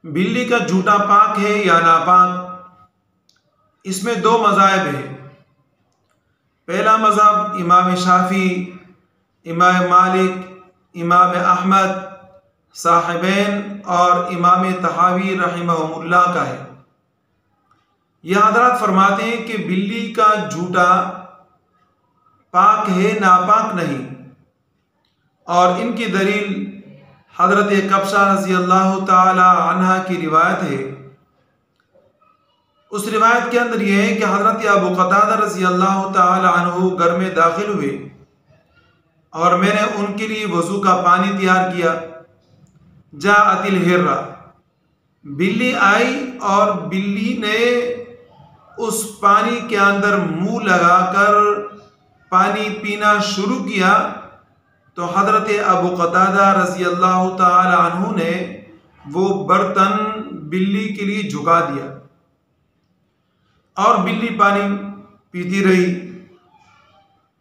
बिल्ली का जूता पाक है या नापाक? इसमें दो मज़ाहिब हैं। पहला मज़हब इमाम शाफी, इमाम मालिक, इमाम अहमद साहिबैन और इमाम तहावी रहमहुमुल्लाह का है। यह हज़रात फरमाते हैं कि बिल्ली का जूता पाक है, नापाक नहीं। और इनकी दलील हज़रत कब्शा रज़ी अल्लाह ताला अन्हा की रिवायत है। उस रिवायत के अंदर यह है कि हज़रत अबू क़तादा रज़ी अल्लाह ताला अन्हु घर में दाखिल हुए और मैंने उनके लिए वज़ू का पानी तैयार किया। जाअतिल हिर्रा, बिल्ली आई और बिल्ली ने उस पानी के अंदर मुंह लगाकर पानी पीना शुरू किया तो हज़रत अबू क़तादा रज़ी अल्लाह ताला अन्हु ने वो बर्तन बिल्ली के लिए झुका दिया और बिल्ली पानी पीती रही।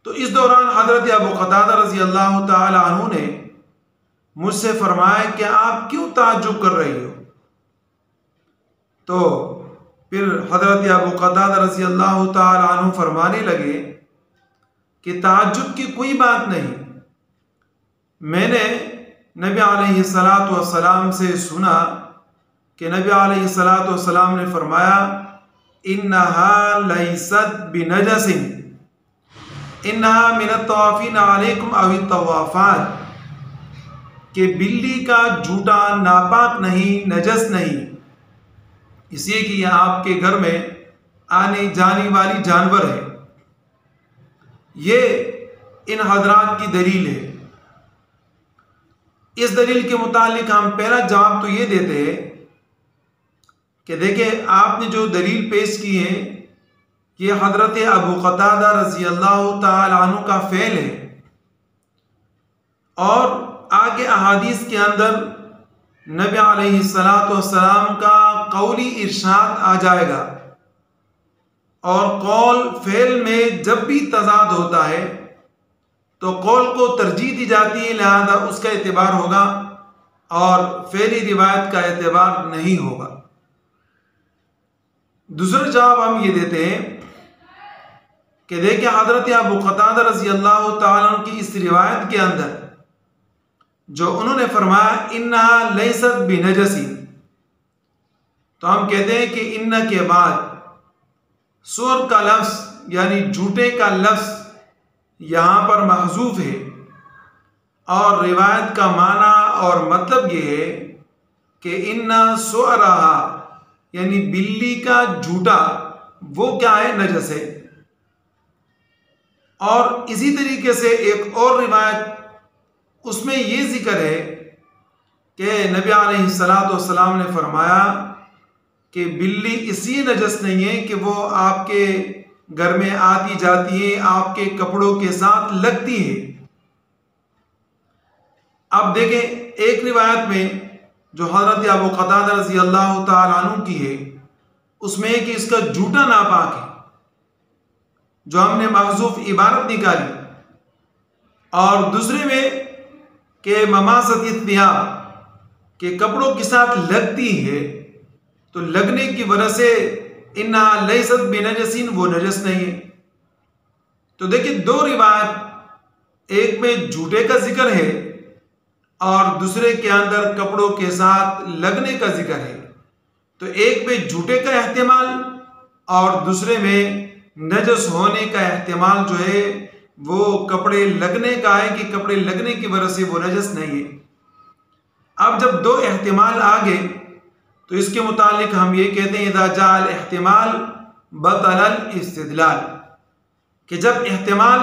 तो इस दौरान हज़रत अबू क़तादा रज़ी अल्लाह ताला अन्हु ने मुझसे फरमाया कि आप क्यों ताज्जुब कर रही हो? तो फिर हज़रत अबू क़तादा रज़ी अल्लाह ताला अन्हु फरमाने लगे कि ताज्जुब की कोई बात नहीं, मैंने नबी अलैहिस्सलातु वस्सलाम से सुना कि नबी अलैहिस्सलातु वस्सलाम ने फरमाया इन्नहा लैसत बिनजसिन इन्नहा मिनत तवाफ़ीन अलैकुम अवित तवाफ़ात, कि बिल्ली का जूता नापाक नहीं, नजस नहीं, इसलिए कि यह आपके घर में आने जाने वाली जानवर है। ये इन हजरात की दलील है। इस दलील के मुतालिक हम पहला जवाब तो ये देते हैं कि देखिए आपने जो दलील पेश की है ये हज़रत अबू क़तादा रज़ी अल्लाह ताला अन्हु का फ़ेल है और आगे अहादीस के अंदर नबी अलैहिस्सलातु वस्सलाम का कौली इरशाद आ जाएगा और कौल फ़ेल में जब भी तज़ाद होता है तो कौल को तरजीह दी जाती है, लिहाजा उसका एतबार होगा और फ़ेली रिवायत का एतबार नहीं होगा। दूसरा जवाब हम ये देते हैं कि देखिए हज़रत अबू क़तादा रज़ी अल्लाह ताला अन्हु की इस रिवायत के अंदर जो उन्होंने फरमाया इन्नहा लैसत बिनजसी, तो हम कहते हैं कि इन्ना के बाद सुर का लफ्ज़ यानी झूठे का लफ्ज़ यहाँ पर महज़ूफ़ है और रिवायत का माना और मतलब ये है कि इन्ना सुअरहा यानी बिल्ली का झूठा वो क्या है, नजस है। और इसी तरीके से एक और रिवायत उसमें ये जिक्र है कि नबी अलैहिस्सलातु वस्सलाम ने फरमाया कि बिल्ली इसलिए नजस नहीं है कि वो आपके घर में आती जाती है, आपके कपड़ों के साथ लगती है। अब देखें एक रिवायत में जो हज़रत अबू क़तादा रज़ी अल्लाह ताला अन्हु की है उसमें कि इसका जूता नापाक है, जो हमने महज़ूफ़ इबारत निकाली, और दूसरे में कि ममासत थियाब के कपड़ों के साथ लगती है, तो लगने की वजह से इन्ना लैसत बिनजसिन वो नजस नहीं है। तो देखिए दो रिवायत, एक में झूठे का जिक्र है और दूसरे के अंदर कपड़ों के साथ लगने का जिक्र है। तो एक में झूठे का एहतिमाल और दूसरे में नजस होने का एहतिमाल जो है वो कपड़े लगने का है कि कपड़े लगने की वजह से वो नजस नहीं है। अब जब दो एहतिमाल आ गए तो इसके मुतालिक हम ये कहते हैं इज़ा जाअल एहतिमाल बतलल इस्तिदलाल, कि जब एहतिमाल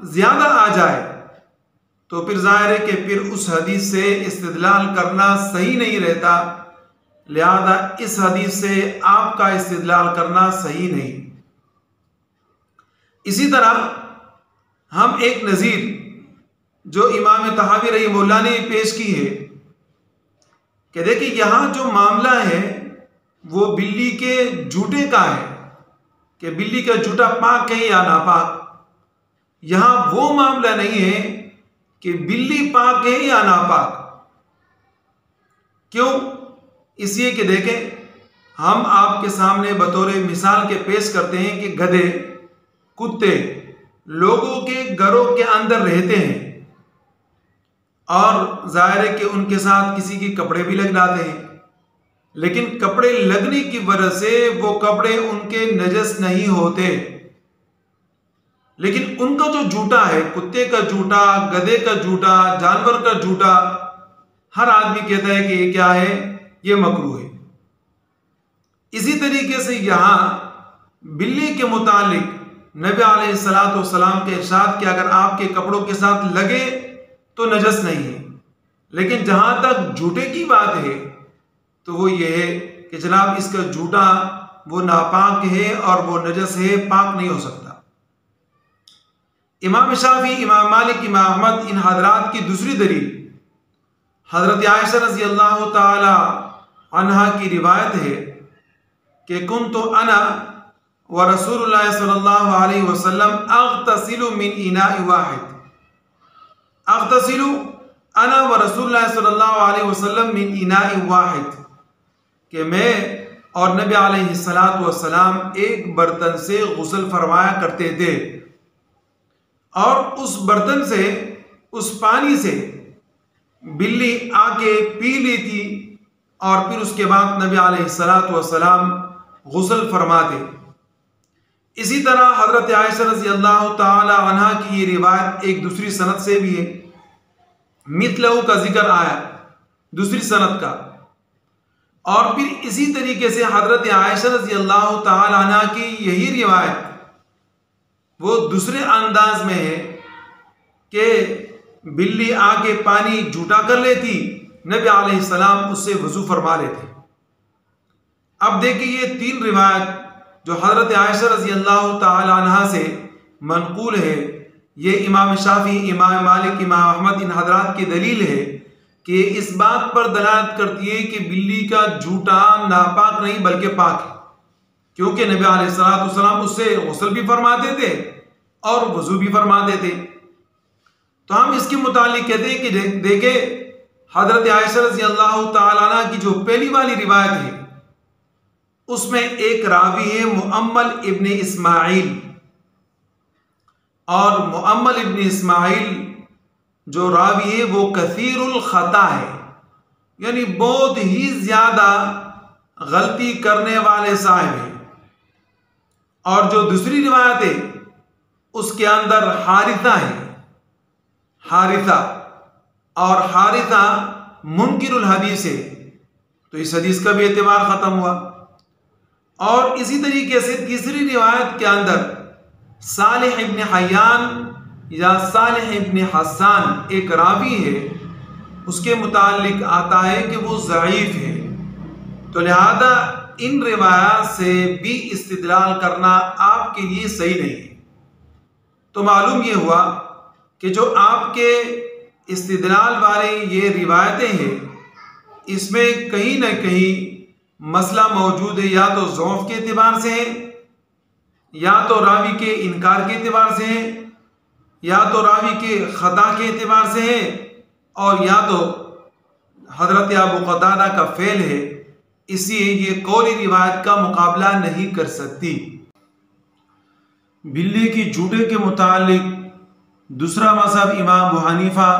ज़्यादा आ जाए तो फिर ज़ाहिर है कि फिर उस हदीस से इस्तिदलाल करना सही नहीं रहता, लिहाजा इस हदीस से आपका इस्तिदलाल करना सही नहीं। इसी तरह हम एक नज़ीर जो इमाम तहावी रहमहुल्लाह ने पेश की है कि देखिए यहाँ जो मामला है वो बिल्ली के जूते का है कि बिल्ली का जूता पाक है या नापाक। यहाँ वो मामला नहीं है कि बिल्ली पाक है या नापाक। क्यों? इसलिए कि देखें, हम आपके सामने बतौर मिसाल के पेश करते हैं कि गधे, कुत्ते लोगों के घरों के अंदर रहते हैं और जाहिर है कि उनके साथ किसी के कपड़े भी लग जाते हैं, लेकिन कपड़े लगने की वजह से वो कपड़े उनके नजस नहीं होते। लेकिन उनका जो जूता है, कुत्ते का जूता, गधे का जूता, जानवर का जूता, हर आदमी कहता है कि ये क्या है, ये मकरूह है। इसी तरीके से यहां बिल्ली के मुतालिक नबी अलैहिस्सलातु वस्सलाम के इरशाद कि अगर आपके कपड़ों के साथ लगे तो नजस नहीं है, लेकिन जहां तक जूते की बात है तो वो ये है कि जनाब इसका जूता वो नापाक है और वो नजस है, पाक नहीं हो सकता। इमाम शाफी, इमाम मालिक, इमाम अहमद, इन हजरात की दूसरी दलील हजरत आयशा रज़ी अल्लाह ताला अन्हा की रिवायत है कि कुन्तु अना व रसूलुल्लाह सल्लल्लाहु अलैहि वसल्लम अग़तसिलु मिन इनाइ वाहिद, अग़तसिलु अना व रसूलुल्लाह सल्लल्लाहु अलैहि वसल्लम मिन इनाइ वाहिद, कि मैं और नबी अलैहिस्सलातु वस्सलाम एक बर्तन से गुस्ल फरमाया करते थे और उस बर्तन से, उस पानी से बिल्ली आके पी लेती और फिर उसके बाद नबी अलैहिस्सलातु वस्सलाम गुस्ल फरमाते। इसी तरह हजरत आयशा रज़ी अल्लाह ताला अन्हा की ये रिवायत एक दूसरी सनद से भी है, मिथलहू का जिक्र आया दूसरी सनद का। और फिर इसी तरीके से हजरत आयशा रज़ी अल्लाह ताला अन्हा की यही रिवायत वो दूसरे अंदाज में है कि बिल्ली आके पानी जूटा कर लेती, नबी अलैहिस्सलाम उससे वजू फरमा लेते। अब देखिए ये तीन रिवायत जो हजरत आयशा रज़ी अल्लाह ताला अन्हा से मनकूल है, ये इमाम शाफी, इमाम मालिक, इमाम अहमद, इन हजरात की दलील है कि इस बात पर दलालत करती है कि बिल्ली का जूटा नापाक नहीं बल्कि पाक है, क्योंकि नबी अलैहिस्सलातु वस्सलाम उससे गुस्ल भी फरमाते थे और वजू भी फरमाते थे। तो हम इसके मुतालिक कहते हैं कि देखे हजरत आयशा रज़ी अल्लाह ताला अन्हा की जो पहली वाली रिवायत है उसमें एक रावी है मुअम्मल इब्न इस्माइल, और मुअम्मल इब्न इस्माइल जो रावी है वो कसीरुल खता है, यानी बहुत ही ज्यादा गलती करने वाले साहिब हैं। और जो दूसरी रिवायत है उसके अंदर हारिसा है, हारिसा, और हारिसा मुनकिरुल हदीस है, तो इस हदीस का भी एतबार खत्म हुआ। और इसी तरीके से तीसरी रिवायत के अंदर सालिह इब्न हयान या सालिह इब्न हसान एक रावी है, उसके मुतालिक आता है कि वो ज़ईफ है। तो लिहाजा इन रिवायात से भी इस्तिदलाल करना आपके लिए सही नहीं है। तो मालूम ये हुआ कि जो आपके इस्तिदलाल वाले ये रिवायतें हैं इसमें कहीं ना कहीं मसला मौजूद है, या तो ज़ौफ़ के एतबार से है, या तो रावी के इनकार के एतबार से है, या तो रावी के ख़ता के एतबार से है, और या तो हज़रत अबू क़तादा का फ़ेल है, इसलिए ये कौली रिवायत का मुकाबला नहीं कर सकती। बिल्ली की जूटे के मुतालिक दूसरा मज़हब इमाम अबू हनीफ़ा,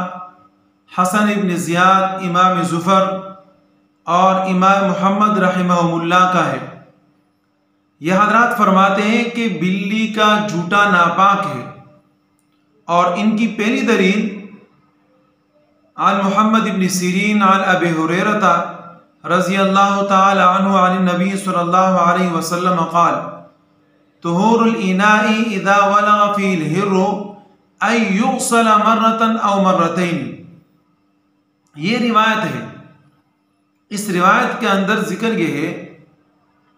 हसन इब्न ज़ियाद, इमाम ज़ुफ़र और इमाम मुहम्मद रहमहुल्लाह का है। यह हज़रात फरमाते हैं कि बिल्ली का जूटा नापाक है, और इनकी पहली दलील अन मुहम्मद इब्न सीरीन अन अबी हुरैरा रज़ी अल्लाह ताला अन्हु अन नबी सल्लल्लाहु अलैहि वसल्लम क़ाल तुहूरुल इनाई इज़ा वलग़ फ़ील हिर्रु अन युग़सल मर्रतन औ मर्रतैन। ये रिवायत है। इस रिवायत के अंदर जिक्र यह है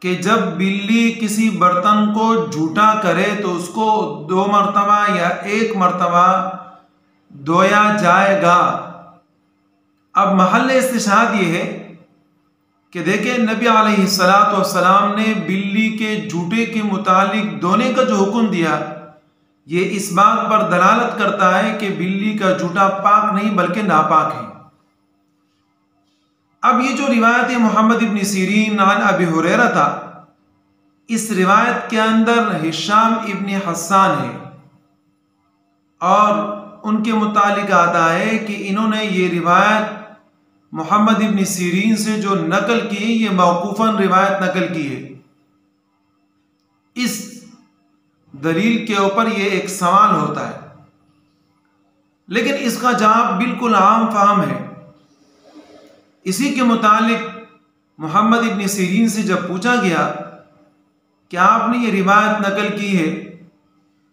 कि जब बिल्ली किसी बर्तन को जूटा करे तो उसको 2 मरतबा या 1 मरतबा धोया जाएगा। अब महल इस्तिशाहद ये है कि देखिए नबी अलैहिस्सलातु वस्सलाम ने बिल्ली के जूटे के मुतालिक धोने का जो हुक्म दिया, ये इस बात पर दलालत करता है कि बिल्ली का जूटा पाक नहीं बल्कि नापाक है। अब ये जो रिवायत मोहम्मद इब्न सीरीन अन अबी हुरैरा था, इस रिवायत के अंदर हिशाम इब्न हस्सान है और उनके मुतालिक आता है कि इन्होंने ये रिवायत मोहम्मद इब्न सीरीन से जो नकल की, ये मौकूफन रिवायत नकल की है। इस दलील के ऊपर ये एक सवाल होता है, लेकिन इसका जवाब बिल्कुल आम फाहम है। इसी के मुतालिक मोहम्मद इब्न सीरीन से जब पूछा गया कि आपने ये रिवायत नकल की है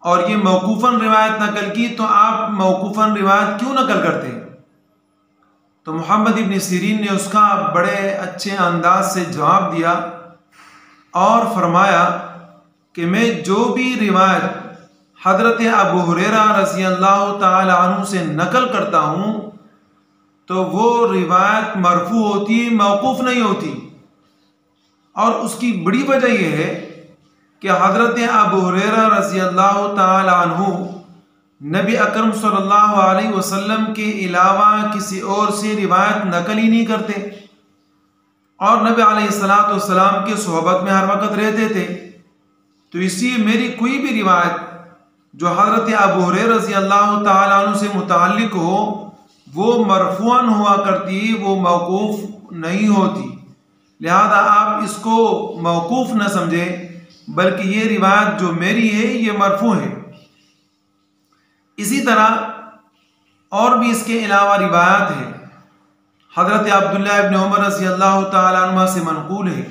और ये मौकूफन रिवायत नकल की, तो आप मौकूफन रिवायत क्यों नकल करते हैं? तो मोहम्मद इब्न सीरीन ने उसका बड़े अच्छे अंदाज से जवाब दिया और फरमाया कि मैं जो भी रिवायत हज़रत अबू हुरैरा रज़ी अल्लाह ताला अन्हु से नकल करता हूँ तो वो रिवायत मरफू होती है, मौकूफ़ नहीं होती। और उसकी बड़ी वजह यह है कि हज़रत अबू हुरैरा रज़ी अल्लाह ताला अन्हु नबी अकरम सल्लल्लाहु अलैहि वसल्लम के अलावा किसी और से रिवायत नकल ही नहीं करते और नबी अलैहिस्सलातु वस्सलाम के सोहबत में हर वक्त रहते थे। तो इसी मेरी कोई भी रिवायत जो हज़रत अबू हुरैरा रज़ी अल्लाह ताला अन्हु से मुताल्लिक हो वो मरफूअन हुआ करती, वो मौकूफ़ नहीं होती। लिहाजा आप इसको मौकूफ़ न समझें, बल्कि ये रिवायत जो मेरी है ये मरफू है। इसी तरह और भी इसके अलावा रिवायत है। हज़रत अब्दुल्लाह इब्न उमर रज़ी अल्लाह ताला अन्हुमा से मनक़ूल है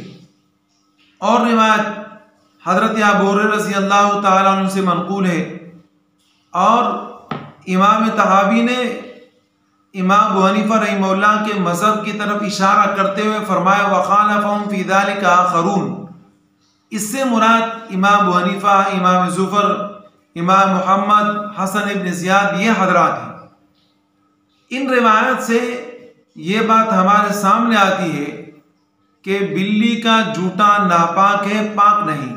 और रिवायत हज़रत अबू हुरैरा रज़ी अल्लाह ताला अन्हु से मनक़ूल है। और इमाम तहावी ने इमाम अबू हनीफा रहिमहुल्लाह के मज़हब की तरफ इशारा करते हुए फरमाया वख़ालफ़हुम फ़ी ज़ालिका आख़रून। इससे मुराद इमाम अबू हनीफा, इमाम ज़ुफ़र, इमाम मोहम्मद, हसन इब्न ज़ियाद, ये हज़रात हैं। इन रिवायत से ये बात हमारे सामने आती है कि बिल्ली का जूता नापाक है, पाक नहीं।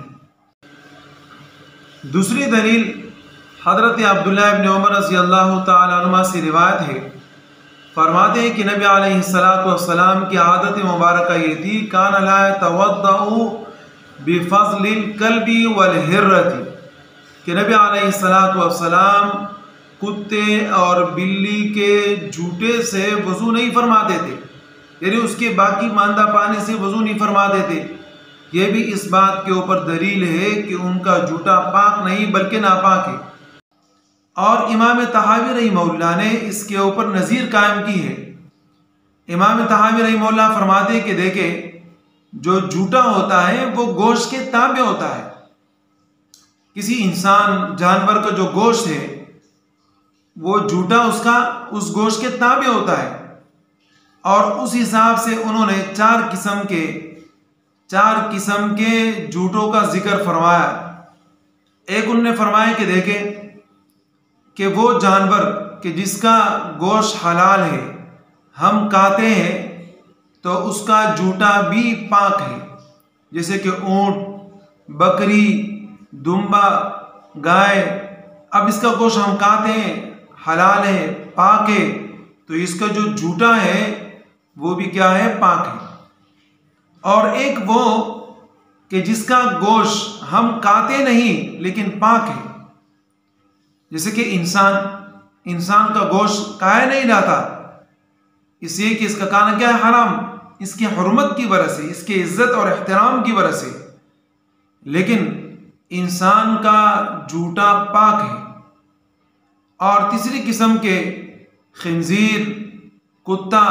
दूसरी दलील हज़रत अब्दुल्लाह इब्न उमर रज़ी अल्लाह ताला अन्हुमा से रिवायत है। फरमाते हैं कि नबी अलैहिस्सलातु वस्सलाम की आदत मुबारक ये थी, कान ला यतवद्दउ बिफ़ज़लिल कल्बी वल हिर्रति, कि नबी अलैहिस्सलातु वस्सलाम कुत्ते और बिल्ली के जूते से वज़ू नहीं फरमाते थे, यानी उसके बाकी मांदा पानी से वज़ू नहीं फरमाते थे। यह भी इस बात के ऊपर दलील है कि उनका जूता पाक नहीं बल्कि नापाक है। और इमाम तहावी रहिमहुल्लाह ने इसके ऊपर नज़ीर कायम की है। इमाम तहावी रहिमहुल्लाह फरमाते हैं कि देखे जो जूता होता है वो गोश्त के ताबे होता है। किसी इंसान जानवर का जो गोश्त है वो जूता उसका उस गोश्त के ताबे होता है। और उस हिसाब से उन्होंने चार किस्म के जूतों का जिक्र फरमाया। एक उन्होंने फरमाया कि देखें कि वो जानवर कि जिसका गोश्त हलाल है, हम खाते हैं, तो उसका जूता भी पाक है। जैसे कि ऊँट, बकरी, दुम्बा, गाय, अब इसका गोश्त हम खाते हैं, हलाल है, पाक है, तो इसका जो जूता है वो भी क्या है, पाक है। और एक वो कि जिसका गोश्त हम खाते नहीं लेकिन पाक है, जैसे कि इंसान का गोश्त खाया नहीं जाता, इसलिए कि इसका खाना क्या है, हराम, इसकी हुर्मत की वजह से, इसकी इज्जत और एहतराम की वजह से। लेकिन इंसान का जूता पाक है। और तीसरी किस्म के खिंजीर, कुत्ता,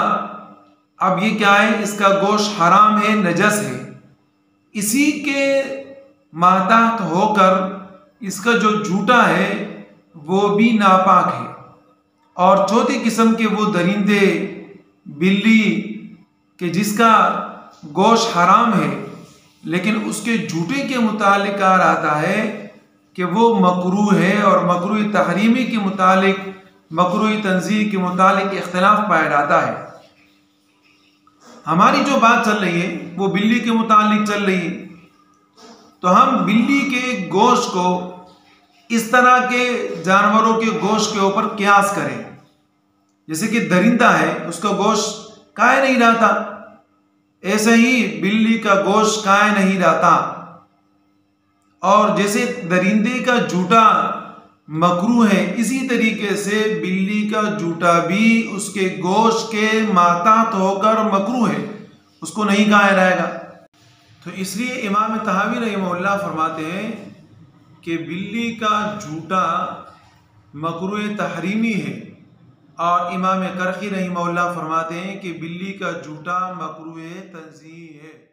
अब ये क्या है, इसका गोश्त हराम है, नजस है, इसी के मातहत होकर इसका जो जूता है वो भी नापाक है। और चौथी किस्म के वो दरिंदे, बिल्ली, कि जिसका गोश्त हराम है लेकिन उसके जूते के मुतालिक आता है कि वो मकरूह है, और मकरूह तहरीमी के मुतालिक, मकरूह तंज़ीह के मुतालिक इख्तिलाफ पाया जाता है। हमारी जो बात चल रही है वो बिल्ली के मुतालिक चल रही है, तो हम बिल्ली के गोश्त को इस तरह के जानवरों के गोश्त के ऊपर क़ियास करें। जैसे कि दरिंदा है, उसका गोश्त खाया नहीं जाता, ऐसे ही बिल्ली का गोश्त खाया नहीं जाता। और जैसे दरिंदे का जूठा मकरू है, इसी तरीके से बिल्ली का जूठा भी उसके गोश्त के मातात होकर मकरू है, उसको नहीं खाया जाएगा। तो इसलिए इमाम तहावी रहमहुल्लाह फरमाते हैं कि बिल्ली का जूठा मकरू तहरीमी है, और इमाम करखी रहमहुल्लाह फरमाते हैं कि बिल्ली का जूठा मकरू तंज़ीही है।